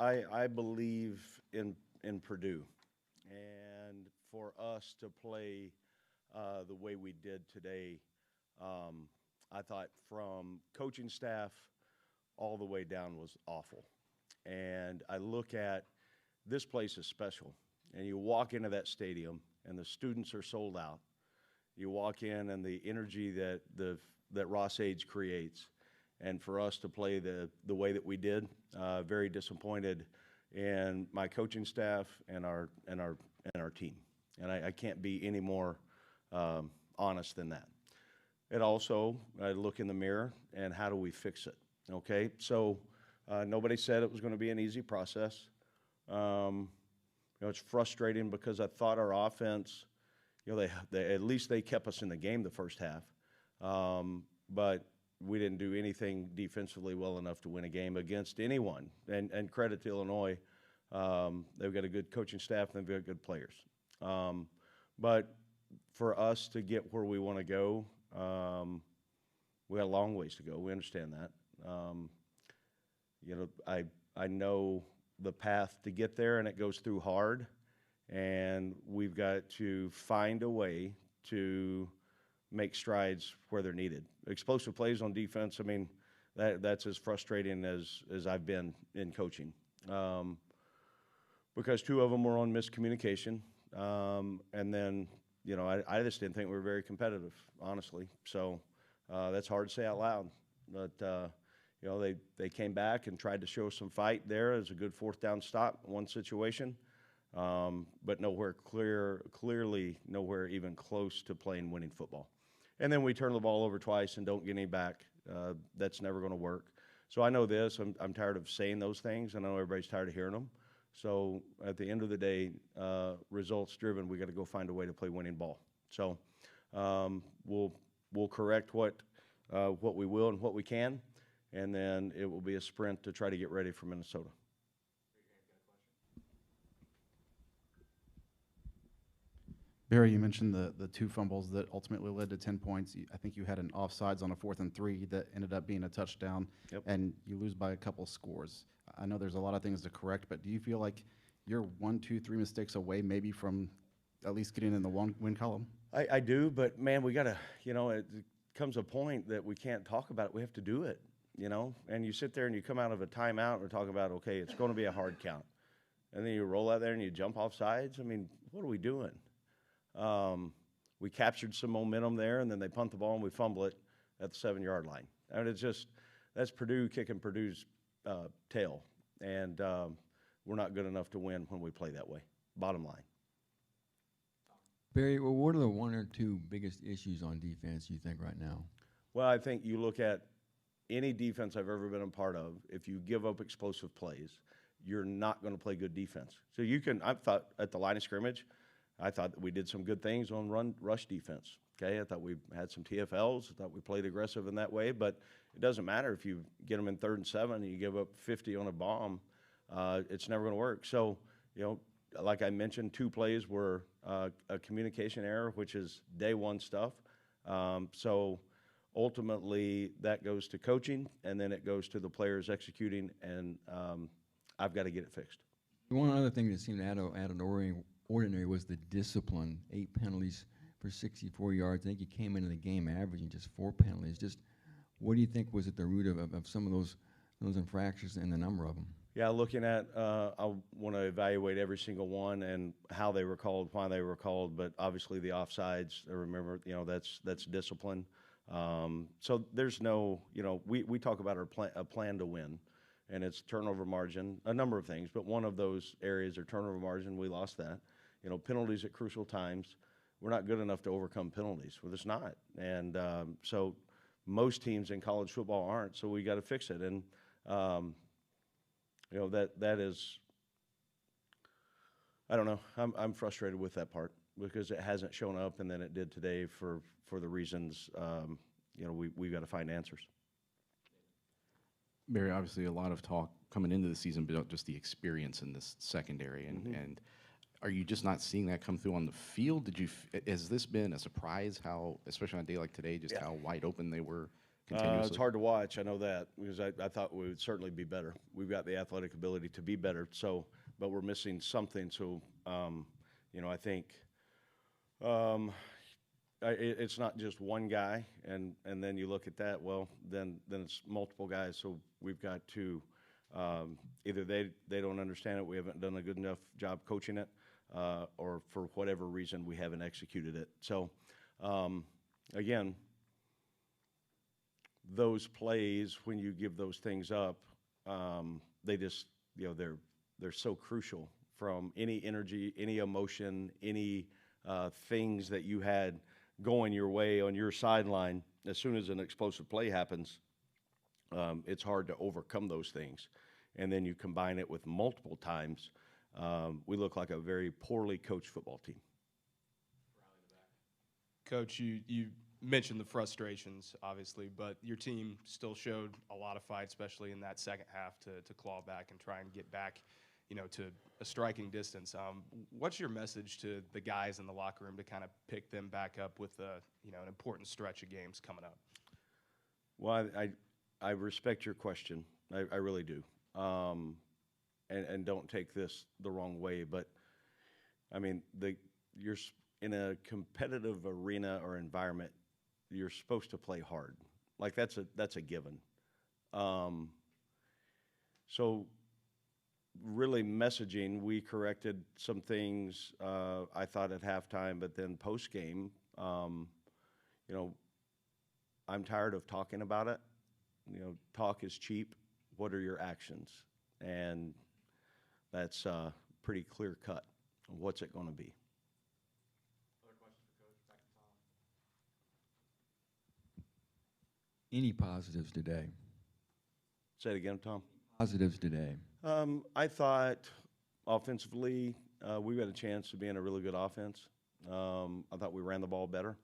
I believe in Purdue, and for us to play the way we did today, I thought from coaching staff all the way down was awful. And I look at this place is special, and you walk into that stadium, and the students are sold out. You walk in, and the energy that Ross Age creates, and for us to play the way that we did, very disappointed in my coaching staff and our team. And I can't be any more honest than that. It also, I look in the mirror, and how do we fix it? Okay, so nobody said it was going to be an easy process. It's frustrating because I thought our offense, they at least they kept us in the game the first half, but we didn't do anything defensively well enough to win a game against anyone. And credit to Illinois, they've got a good coaching staff and they've got good players. But for us to get where we want to go, we got a long ways to go. We understand that. I know the path to get there, and it goes through hard, and we've got to find a way to make strides where they're needed. Explosive plays on defense, I mean, that's as frustrating as I've been in coaching, because two of them were on miscommunication, and then, I just didn't think we were very competitive, honestly. So that's hard to say out loud, but they came back and tried to show some fight there as a good fourth down stop in one situation, but clearly nowhere even close to playing winning football. And then we turn the ball over twice and don't get any back. That's never going to work. So I know this. I'm tired of saying those things. I know everybody's tired of hearing them. So at the end of the day, results driven, we got to go find a way to play winning ball. So we'll correct what we will and what we can, and then it will be a sprint to try to get ready for Minnesota. Barry, you mentioned the two fumbles that ultimately led to 10 points. I think you had an offsides on a 4th and 3 that ended up being a touchdown, Yep. And you lose by a couple scores. I know there's a lot of things to correct, but do you feel like you're 1, 2, 3 mistakes away maybe from at least getting in the win column? I do, but, man, we got to, it comes a point that we can't talk about it. We have to do it, And you sit there and you come out of a timeout and we're talking about, okay, it's going to be a hard count. And then you roll out there and you jump off sides. I mean, what are we doing? We captured some momentum there, and then they punt the ball and we fumble it at the 7-yard line. I mean, that's Purdue kicking Purdue's tail, and we're not good enough to win when we play that way, bottom line. Barry, well, what are the 1 or 2 biggest issues on defense you think right now? Well, I think you look at any defense I've ever been a part of, if you give up explosive plays, you're not going to play good defense. So I thought at the line of scrimmage, I thought that we did some good things on rush defense. Okay, I thought we had some TFLs. I thought we played aggressive in that way, but it doesn't matter if you get them in 3rd and 7 and you give up 50 on a bomb. It's never going to work. So, like I mentioned, 2 plays were a communication error, which is day one stuff. So ultimately, that goes to coaching, and then it goes to the players executing, and I've got to get it fixed. One other thing that seemed to add an ordinary was the discipline. 8 penalties for 64 yards. I think you came into the game averaging just 4 penalties. Just what do you think was at the root of some of those infractions and the number of them? Yeah, looking at, I want to evaluate every single one and how they were called, why they were called, but obviously the offsides, remember, that's discipline. So there's no, we talk about a plan to win, and it's turnover margin, a number of things, but one of those areas are turnover margin. We lost that. Penalties at crucial times. We're not good enough to overcome penalties. We're just not. And so most teams in college football aren't, so we got to fix it. And, that is, I don't know. I'm frustrated with that part because it hasn't shown up, and then it did today for the reasons, we've got to find answers. Barry, obviously a lot of talk coming into the season about just the experience in this secondary, and are you just not seeing that come through on the field? Has this been a surprise how, especially on a day like today, just how wide open they were continuously? It's hard to watch. I know that because I thought we would certainly be better. We've got the athletic ability to be better. So, but we're missing something. So, I think it's not just one guy, and then you look at that. Well, then it's multiple guys. So we've got to either they don't understand it. We haven't done a good enough job coaching it, or for whatever reason we haven't executed it. So, again. Those plays, when you give those things up, they just, they're so crucial from any energy, any emotion, any things that you had going your way on your sideline. As soon as an explosive play happens, it's hard to overcome those things. And then you combine it with multiple times, we look like a very poorly coached football team. Coach, you mentioned the frustrations, obviously, but your team still showed a lot of fight, especially in that second half, to claw back and try and get back, to a striking distance. What's your message to the guys in the locker room to kind of pick them back up with an important stretch of games coming up? Well, I respect your question. I really do. And don't take this the wrong way, but I mean, you're in a competitive arena or environment, you're supposed to play hard. Like that's a given. So really messaging, we corrected some things, I thought at halftime, but then post-game, I'm tired of talking about it. Talk is cheap. What are your actions? And that's pretty clear cut. What's it going to be? Any positives today? Say it again, Tom. Positives today. I thought offensively, we got a chance to be in a really good offense. I thought we ran the ball better.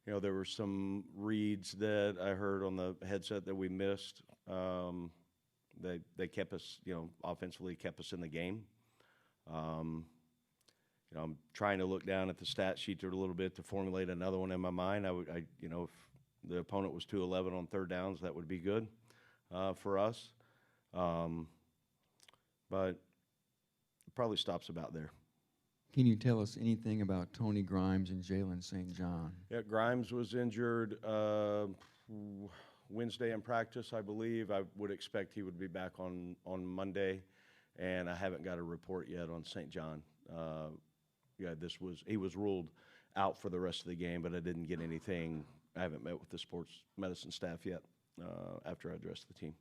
There were some reads that I heard on the headset that we missed. They kept us, offensively kept us in the game. I'm trying to look down at the stat sheet there a little bit to formulate another one in my mind. If the opponent was 2-11 on third downs, that would be good for us. But it probably stops about there. Can you tell us anything about Tony Grimes and Jalen St. John? Yeah, Grimes was injured Wednesday in practice, I believe. I would expect he would be back on Monday, and I haven't got a report yet on St. John. He was ruled out for the rest of the game, but I didn't get anything. I haven't met with the sports medicine staff yet after I addressed the team.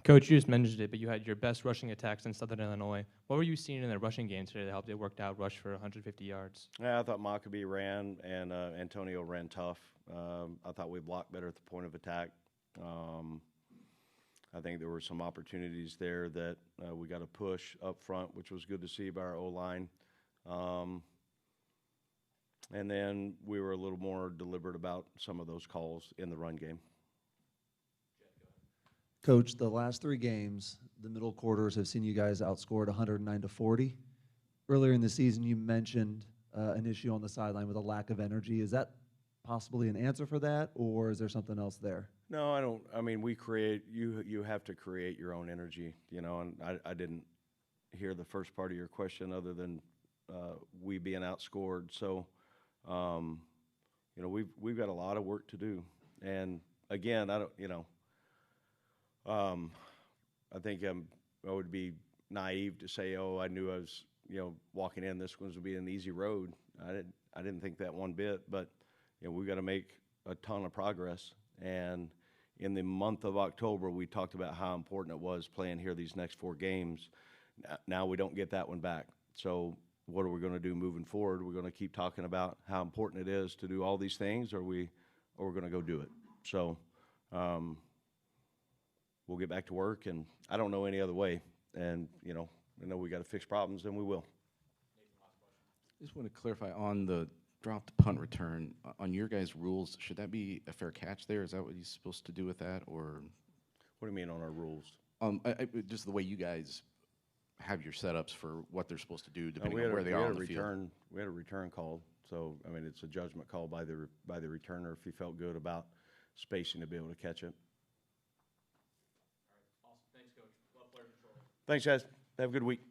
Coach, you just mentioned it, but you had your best rushing attacks in Southern Illinois. What were you seeing in the rushing game today that helped it worked out rush for 150 yards? Yeah, I thought Maccabee ran and Antonio ran tough. I thought we blocked better at the point of attack. I think there were some opportunities there that we got a push up front, which was good to see by our O-line. And then we were a little more deliberate about some of those calls in the run game. Coach, the last three games, the middle quarters have seen you guys outscored 109-40. Earlier in the season, you mentioned an issue on the sideline with a lack of energy. Is that possibly an answer for that, or is there something else there? No, I don't. I mean, we create. You have to create your own energy, And I didn't hear the first part of your question, other than we being outscored. So, we've got a lot of work to do. And again, I don't. I think I would be naive to say, I knew I was, walking in, this was going to be an easy road. I didn't think that one bit, but we've got to make a ton of progress. And in the month of October, we talked about how important it was playing here these next 4 games. Now we don't get that one back. So what are we going to do moving forward? We're going to keep talking about how important it is to do all these things, or we're going to go do it. So we'll get back to work, and I don't know any other way. And, I know we got to fix problems, and we will. I just want to clarify on the dropped punt return. On your guys' rules, should that be a fair catch there? Is that what he's supposed to do with that, or? What do you mean on our rules? Just the way you guys have your setups for what they're supposed to do, depending on where they are on the field. We had a return called, So, I mean, it's a judgment call by the returner if he felt good about spacing to be able to catch it. Awesome. Thanks, Coach. Love player control. Thanks, guys. Have a good week.